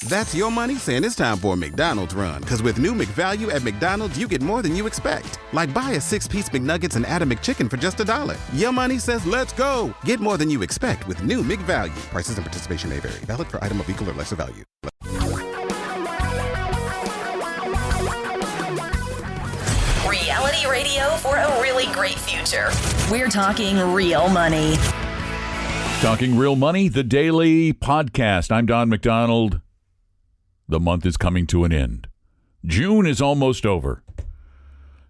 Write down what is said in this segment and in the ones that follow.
That's your money saying it's time for a McDonald's run. Because with new McValue at McDonald's, you get more than you expect. Like buy a 6-piece McNuggets and add a McChicken for just $1. Your money says let's go. Get more than you expect with new McValue. Prices and participation may vary. Valid for item of equal or lesser value. Reality radio for a really great future. We're talking real money. Talking Real Money, the daily podcast. I'm Don McDonald. The month is coming to an end. June is almost over.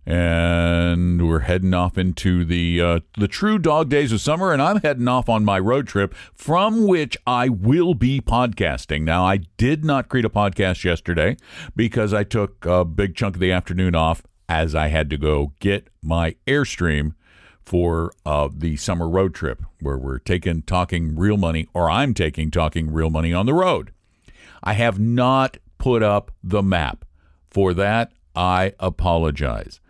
And we're heading off into the true dog days of summer, and I'm heading off on my road trip from which I will be podcasting. Now, I did not create a podcast yesterday because I took a big chunk of the afternoon off as I had to go get my Airstream for the summer road trip where we're taking Talking Real Money, or I'm taking Talking Real Money on the road. I have not put up the map. For that, I apologize.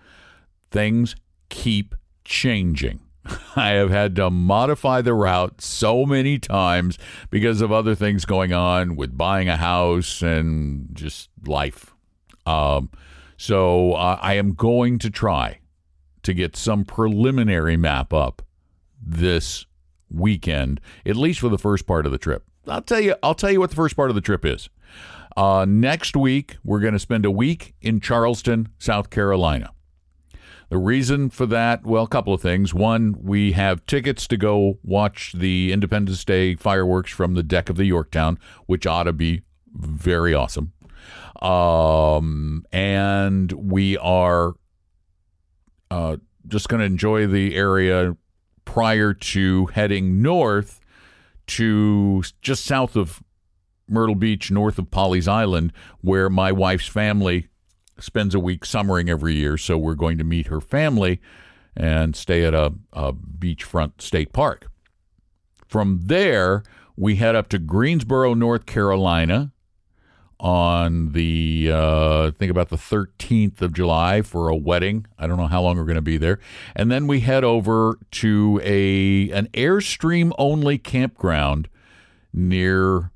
Things keep changing. I have had to modify the route so many times because of other things going on with buying a house and just life. So I am going to try to get some preliminary map up this weekend, at least for the first part of the trip. I'll tell you what the first part of the trip is. Next week, we're going to spend a week in Charleston, South Carolina. The reason for that, well, a couple of things. One, we have tickets to go watch the Independence Day fireworks from the deck of the Yorktown, which ought to be very awesome. And we are just going to enjoy the area prior to heading north to just south of Myrtle Beach, north of Pawleys Island, where my wife's family spends a week summering every year. So we're going to meet her family and stay at a beachfront state park. From there, we head up to Greensboro, North Carolina on the, I think about the 13th of July for a wedding. I don't know how long we're going to be there. And then we head over to an Airstream-only campground near,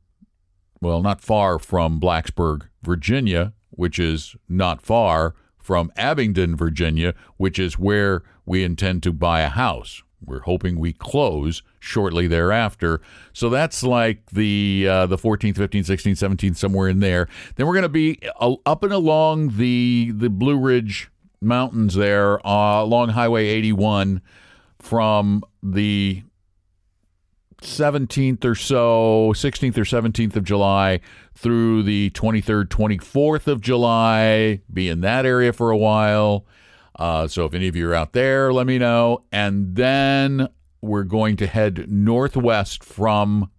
well, not far from Blacksburg, Virginia, which is not far from Abingdon, Virginia, which is where we intend to buy a house. We're hoping we close shortly thereafter. So that's like the 14th, 15th, 16th, 17th, somewhere in there. Then we're going to be up and along the Blue Ridge Mountains there, along Highway 81 from the 17th or so, 16th or 17th of July through the 23rd, 24th of July. Be in that area for a while. So if any of you are out there, let me know. And then we're going to head northwest from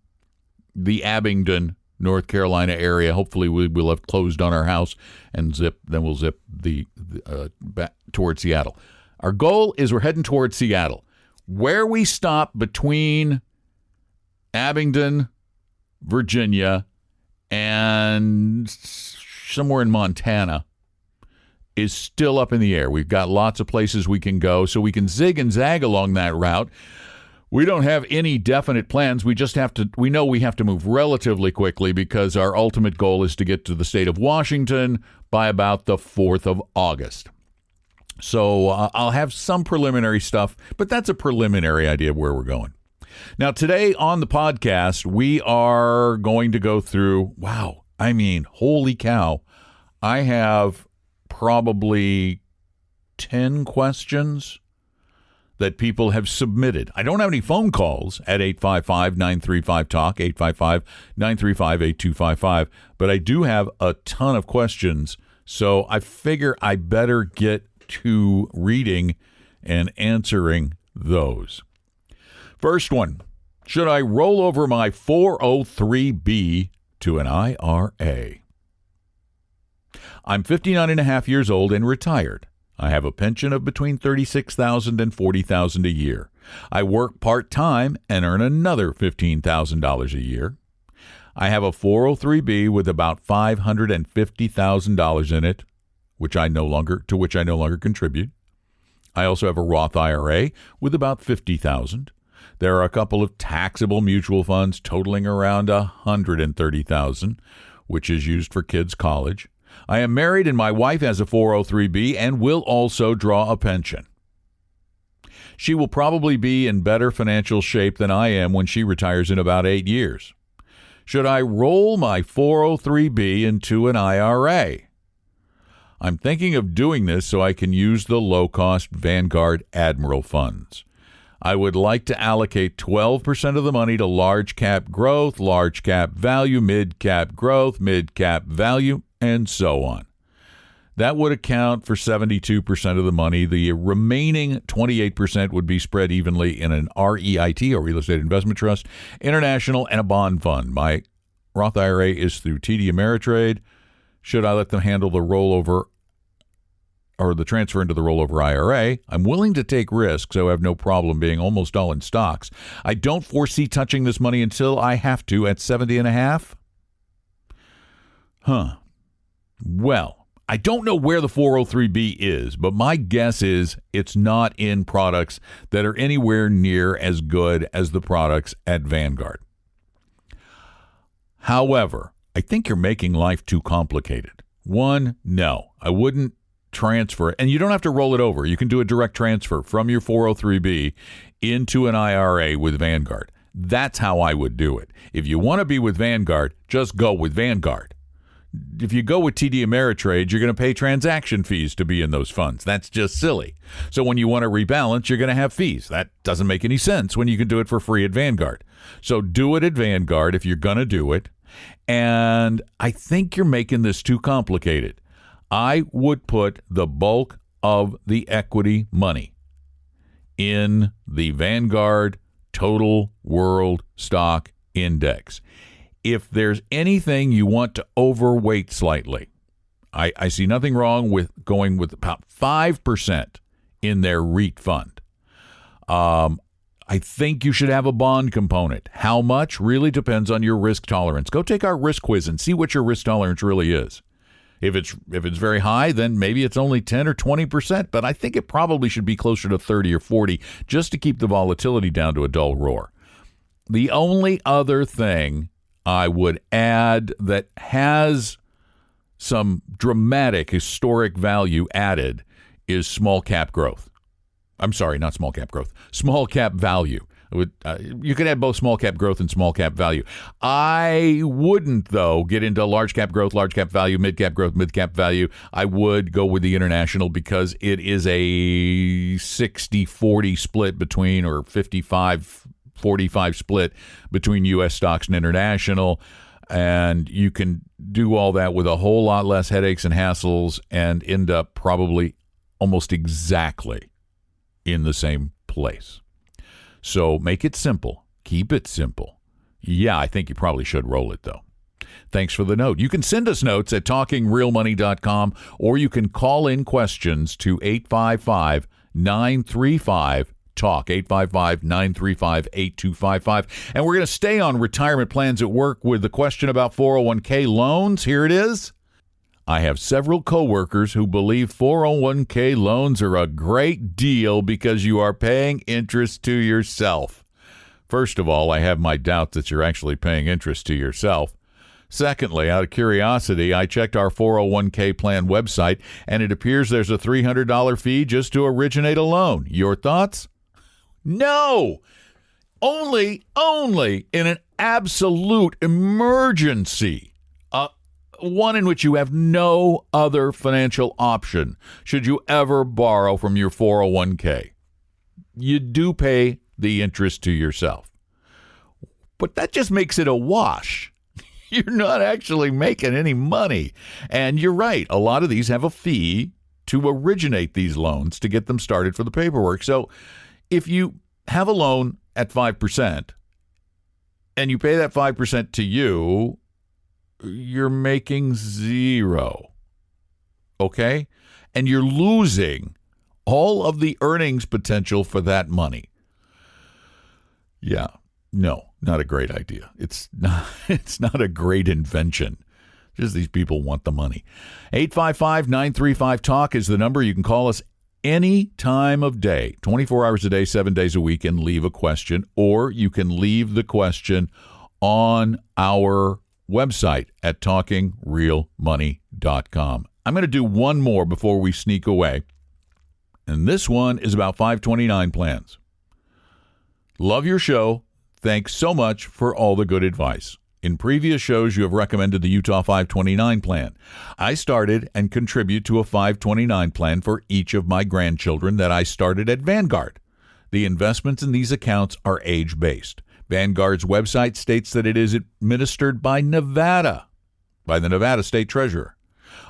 the Abingdon, North Carolina area. Hopefully we will have closed on our house and then we'll zip back towards Seattle. Our goal is we're heading towards Seattle. Where we stop between Abingdon, Virginia, and somewhere in Montana is still up in the air. We've got lots of places we can go, so we can zig and zag along that route. We don't have any definite plans. We know we have to move relatively quickly because our ultimate goal is to get to the state of Washington by about the 4th of August. So I'll have some preliminary stuff, but that's a preliminary idea of where we're going. Now, today on the podcast, we are going to go through, holy cow, I have probably 10 questions that people have submitted. I don't have any phone calls at 855-935-TALK, 855-935-8255, but I do have a ton of questions, so I figure I better get to reading and answering those. First one, should I roll over my 403B to an IRA? I'm 59 and a half years old and retired. I have a pension of between $36,000 and $40,000 a year. I work part-time and earn another $15,000 a year. I have a 403B with about $550,000 in it, which I no longer contribute. I also have a Roth IRA with about $50,000. There are a couple of taxable mutual funds totaling around $130,000, which is used for kids' college. I am married and my wife has a 403B and will also draw a pension. She will probably be in better financial shape than I am when she retires in about 8 years. Should I roll my 403B into an IRA? I'm thinking of doing this so I can use the low-cost Vanguard Admiral funds. I would like to allocate 12% of the money to large cap growth, large cap value, mid cap growth, mid cap value, and so on. That would account for 72% of the money. The remaining 28% would be spread evenly in an REIT, or real estate investment trust, international, and a bond fund. My Roth IRA is through TD Ameritrade. Should I let them handle the rollover or the transfer into the rollover IRA? I'm willing to take risks, so I have no problem being almost all in stocks. I don't foresee touching this money until I have to at 70 and a half. Well, I don't know where the 403B is, but my guess is it's not in products that are anywhere near as good as the products at Vanguard. However, I think you're making life too complicated. One, no, I wouldn't transfer it. And you don't have to roll it over. You can do a direct transfer from your 403B into an IRA with Vanguard. That's how I would do it. If you want to be with Vanguard, just go with Vanguard. If you go with TD Ameritrade, you're going to pay transaction fees to be in those funds. That's just silly. So when you want to rebalance, you're going to have fees. That doesn't make any sense when you can do it for free at Vanguard. So do it at Vanguard if you're going to do it. And I think you're making this too complicated. I would put the bulk of the equity money in the Vanguard Total World Stock Index. If there's anything you want to overweight slightly, I see nothing wrong with going with about 5% in their REIT fund. I think you should have a bond component. How much really depends on your risk tolerance. Go take our risk quiz and see what your risk tolerance really is. If it's very high, then maybe it's only 10 or 20%, but I think it probably should be closer to 30 or 40 just to keep the volatility down to a dull roar. The only other thing I would add that has some dramatic historic value added is small cap growth. I'm sorry, not small cap growth, small cap value. You could add both small cap growth and small cap value. I wouldn't, though, get into large cap growth, large cap value, mid cap growth, mid cap value. I would go with the international because it is a 60-40 split between, or 55-45 split between U.S. stocks and international. And you can do all that with a whole lot less headaches and hassles and end up probably almost exactly in the same place. So make it simple. Keep it simple. Yeah, I think you probably should roll it, though. Thanks for the note. You can send us notes at talkingrealmoney.com, or you can call in questions to 855-935-TALK, 855-935-8255. And we're going to stay on retirement plans at work with the question about 401k loans. Here it is. I have several coworkers who believe 401k loans are a great deal because you are paying interest to yourself. First of all, I have my doubts that you're actually paying interest to yourself. Secondly, out of curiosity, I checked our 401k plan website, and it appears there's a $300 fee just to originate a loan. Your thoughts? No! Only in an absolute emergency. One in which you have no other financial option should you ever borrow from your 401k. You do pay the interest to yourself. But that just makes it a wash. You're not actually making any money. And you're right, a lot of these have a fee to originate these loans to get them started for the paperwork. So if you have a loan at 5% and you pay that 5% to you, you're making zero, okay? And you're losing all of the earnings potential for that money. Yeah, no, not a great idea. It's not a great invention. Just these people want the money. 855-935-TALK is the number. You can call us any time of day, 24 hours a day, 7 days a week, and leave a question, or you can leave the question on our website at talkingrealmoney.com. I'm going to do one more before we sneak away, and this one is about 529 plans. Love your show. Thanks so much for all the good advice. In previous shows, you have recommended the Utah 529 plan. I started and contribute to a 529 plan for each of my grandchildren that I started at Vanguard. The investments in these accounts are age-based. Vanguard's website states that it is administered by Nevada, by the Nevada State Treasurer.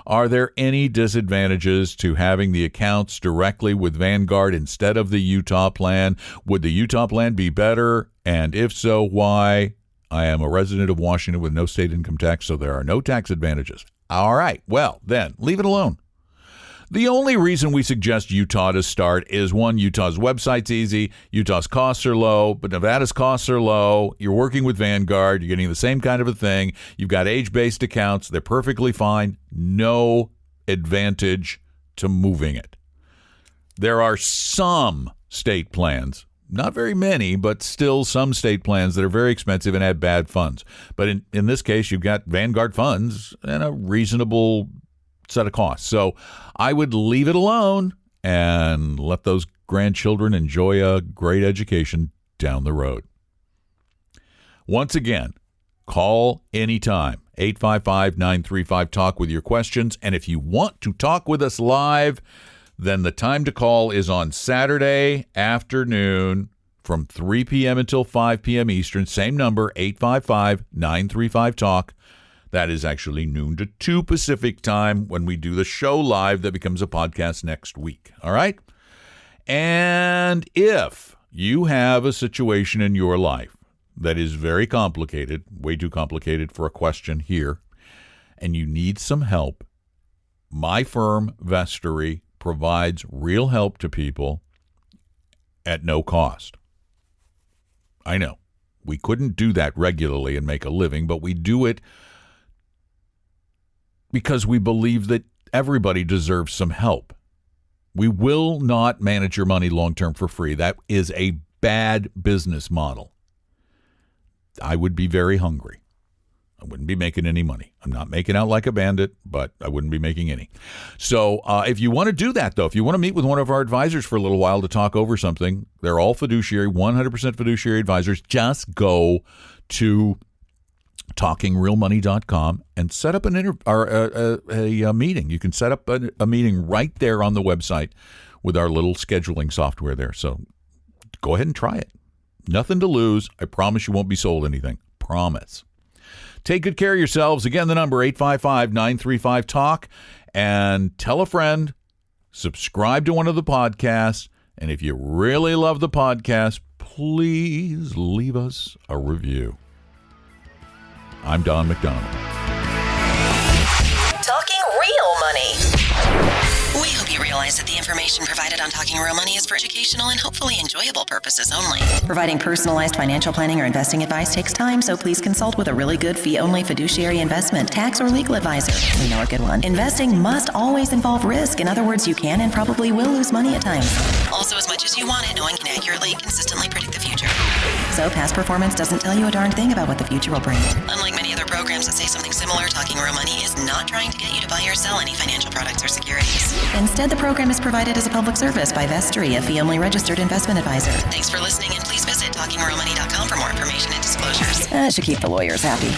Are there any disadvantages to having the accounts directly with Vanguard instead of the Utah plan? Would the Utah plan be better? And if so, why? I am a resident of Washington with no state income tax, so there are no tax advantages. All right, well, then, leave it alone. The only reason we suggest Utah to start is, one, Utah's website's easy, Utah's costs are low, but Nevada's costs are low. You're working with Vanguard. You're getting the same kind of a thing. You've got age-based accounts. They're perfectly fine. No advantage to moving it. There are some state plans, not very many, but still some state plans that are very expensive and have bad funds. But in this case, you've got Vanguard funds and a reasonable set of costs. So I would leave it alone and let those grandchildren enjoy a great education down the road. Once again, call anytime, 855-935-TALK with your questions. And if you want to talk with us live, then the time to call is on Saturday afternoon from 3 p.m. until 5 p.m. Eastern. Same number, 855-935-TALK. That is actually noon to 2 Pacific time when we do the show live that becomes a podcast next week. All right? And if you have a situation in your life that is very complicated, way too complicated for a question here, and you need some help, my firm, Vestory, provides real help to people at no cost. I know. We couldn't do that regularly and make a living, but we do it because we believe that everybody deserves some help. We will not manage your money long-term for free. That is a bad business model. I would be very hungry. I wouldn't be making any money. I'm not making out like a bandit, but I wouldn't be making any. So if you want to do that, though, if you want to meet with one of our advisors for a little while to talk over something, they're all fiduciary, 100% fiduciary advisors. Just go to talkingrealmoney.com and set up a meeting. You can set up a meeting right there on the website with our little scheduling software there. So go ahead and try it. Nothing to lose. I promise you won't be sold anything. Promise. Take good care of yourselves. Again, the number 855-935-TALK, and tell a friend, subscribe to one of the podcasts, and if you really love the podcast, please leave us a review. I'm Don McDonald. Talking real money. We hope you realize that the information provided on Talking Real Money is for educational and hopefully enjoyable purposes only. Providing personalized financial planning or investing advice takes time, so please consult with a really good fee-only fiduciary investment, tax, or legal advisor. We know a good one. Investing must always involve risk. In other words, you can and probably will lose money at times. Also, as much as you want it, no one can accurately, consistently predict the future. So past performance doesn't tell you a darn thing about what the future will bring. Unlike many other programs that say something similar, Talking Real Money is not trying to get you to buy or sell any financial products or securities. Instead, the program is provided as a public service by Vestory, a fee-only registered investment advisor. Thanks for listening, and please visit talkingrealmoney.com for more information and disclosures. That should keep the lawyers happy.